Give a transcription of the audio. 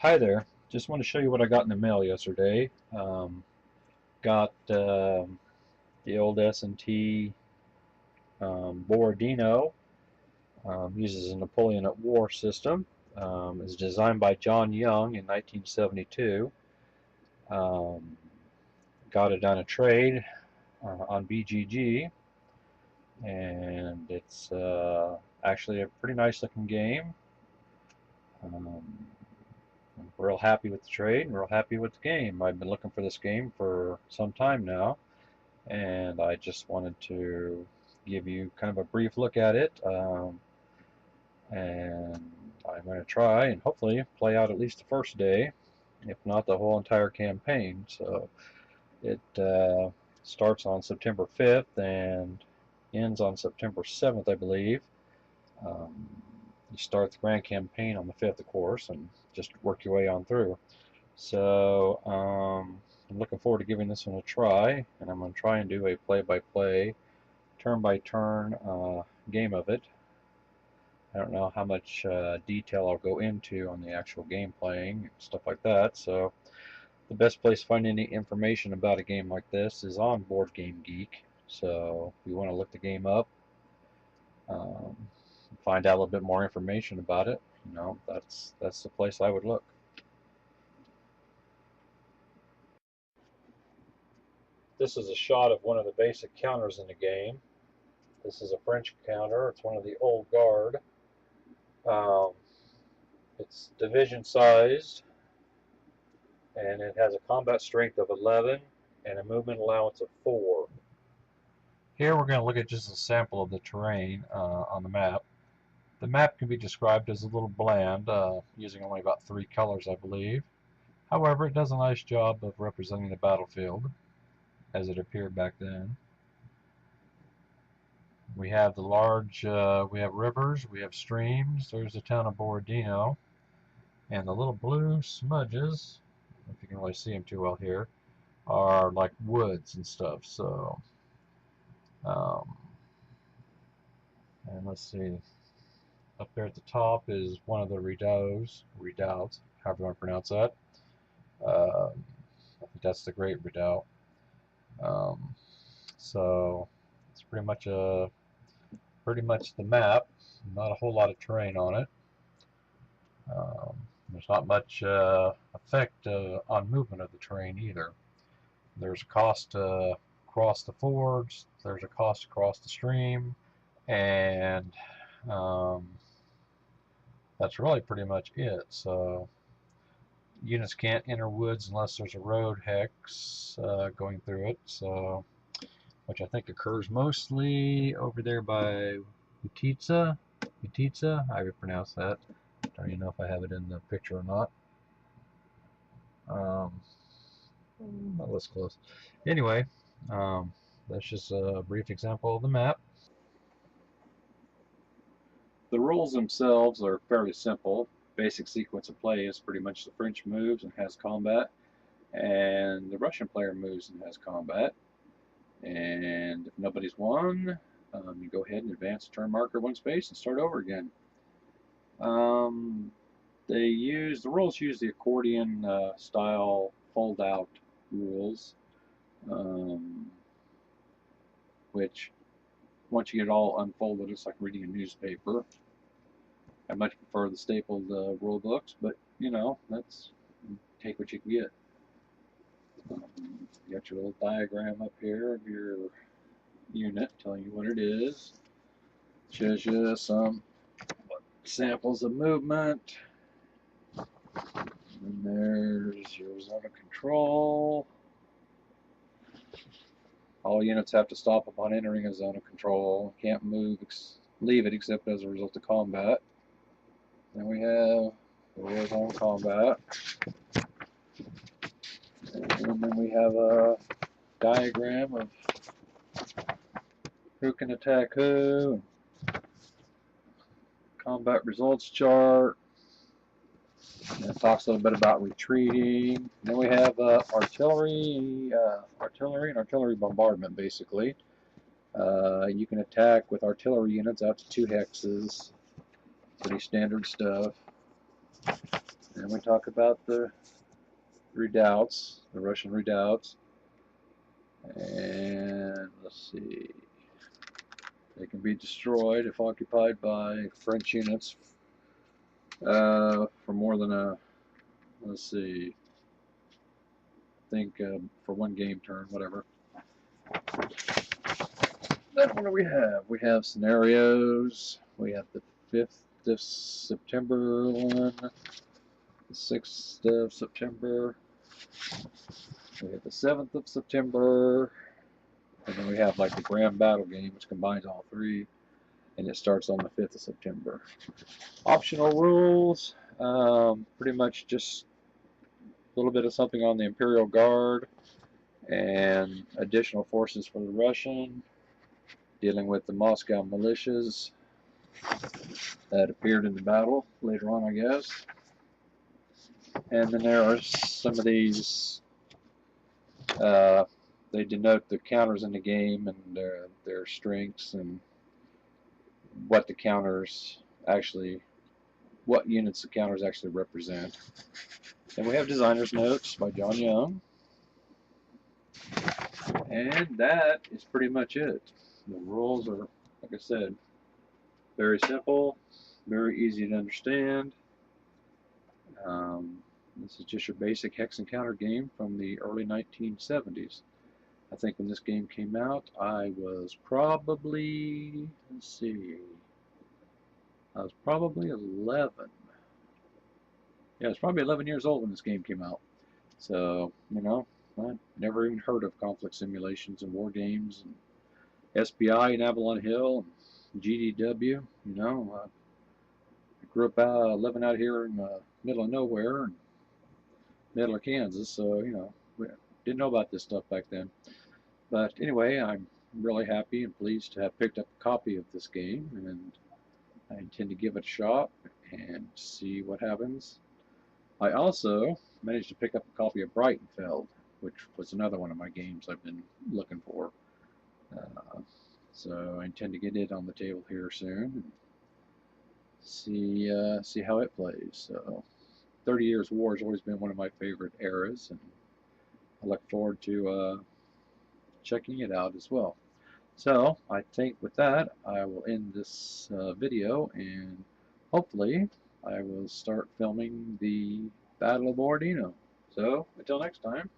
Hi there. Just want to show you what I got in the mail yesterday. Got the old S&T Borodino. Uses a Napoleon at War system. Is designed by John Young in 1972. Got it on a trade on BGG, and it's actually a pretty nice looking game. We're real happy with the trade and real happy with the game. I've been looking for this game for some time now, and I just wanted to give you kind of a brief look at it, and I'm going to try and hopefully play out at least the first day, if not the whole entire campaign. So it starts on September 5th and ends on September 7th, I believe. You start the grand campaign on the 5th, of course, and just work your way on through. So I'm looking forward to giving this one a try, and I'm going to try and do a play-by-play, turn-by-turn game of it. I don't know how much detail I'll go into on the actual game playing and stuff like that, so the best place to find any information about a game like this is on Board Game Geek. So if you want to look the game up, find out a little bit more information about it, that's the place I would look. This is a shot of one of the basic counters in the game. This is a French counter. It's one of the old guard. It's division sized, and it has a combat strength of 11 and a movement allowance of 4. Here we're going to look at just a sample of the terrain on the map. The map can be described as a little bland, using only about 3 colors, I believe. However, it does a nice job of representing the battlefield as it appeared back then. We have the large, we have rivers, we have streams. There's the town of Borodino, and the little blue smudges, if you can really see them too well here, are like woods and stuff. So, and let's see. Up there at the top is one of the redoubts, however you want to pronounce that. I think that's the Great Redoubt. So it's pretty much the map. Not a whole lot of terrain on it. There's not much effect on movement of the terrain either. There's a cost to cross the fords. There's a cost to cross the stream, and that's really pretty much it. So units can't enter woods unless there's a road hex going through it. So, which I think occurs mostly over there by Utitsa, I would pronounce that. Don't even know if I have it in the picture or not. Not this close. Anyway, that's just a brief example of the map. The rules themselves are fairly simple. Basic sequence of play is pretty much the French moves and has combat, and the Russian player moves and has combat. And if nobody's won, you go ahead and advance the turn marker 1 space and start over again. The rules use the accordion style fold-out rules, which once you get it all unfolded, it's like reading a newspaper. I much prefer the stapled rule books, but that's take what you can get. You got your little diagram up here of your unit telling you what it is. Shows you some samples of movement. And there's your zone of control. All units have to stop upon entering a zone of control. Can't leave it except as a result of combat. Then we have the war zone combat. And then we have a diagram of who can attack who. Combat results chart. And it talks a little bit about retreating. Then we have artillery and artillery bombardment, basically. You can attack with artillery units out to 2 hexes. Pretty standard stuff. And we talk about the redoubts, the Russian redoubts. And let's see, they can be destroyed if occupied by French units for more than a, let's see, I think for one game turn, whatever. Then what do we have? We have scenarios. We have the 5th of September one, the 6th of September. We have the 7th of September. And then we have like the Grand Battle game, which combines all three. And it starts on the 5th of September. Optional rules. Pretty much just a little bit of something on the Imperial Guard. And additional forces for the Russian. Dealing with the Moscow militias that appeared in the battle later on, I guess. And then there are some of these, they denote the counters in the game and their strengths and what the counters actually, what units the counters actually represent. And we have designer's notes by John Young. And that is pretty much it. The rules are, like I said, very simple, very easy to understand. This is just your basic hex and counter game from the early 1970s. I think when this game came out, I was probably, let's see, I was probably 11. Yeah, I was probably 11 years old when this game came out. So, you know, I never even heard of conflict simulations and war games and SPI in Avalon Hill and GDW. You know, I grew up living out here in the middle of nowhere and middle of Kansas, so, you know, we didn't know about this stuff back then. But anyway, I'm really happy and pleased to have picked up a copy of this game, and I intend to give it a shot and see what happens. I also managed to pick up a copy of Brightenfeld, which was another one of my games I've been looking for. So I intend to get it on the table here soon and see how it plays. So 30 Years War has always been one of my favorite eras, and I look forward to checking it out as well. So I think with that I will end this video, and hopefully I will start filming the Battle of Borodino. So until next time.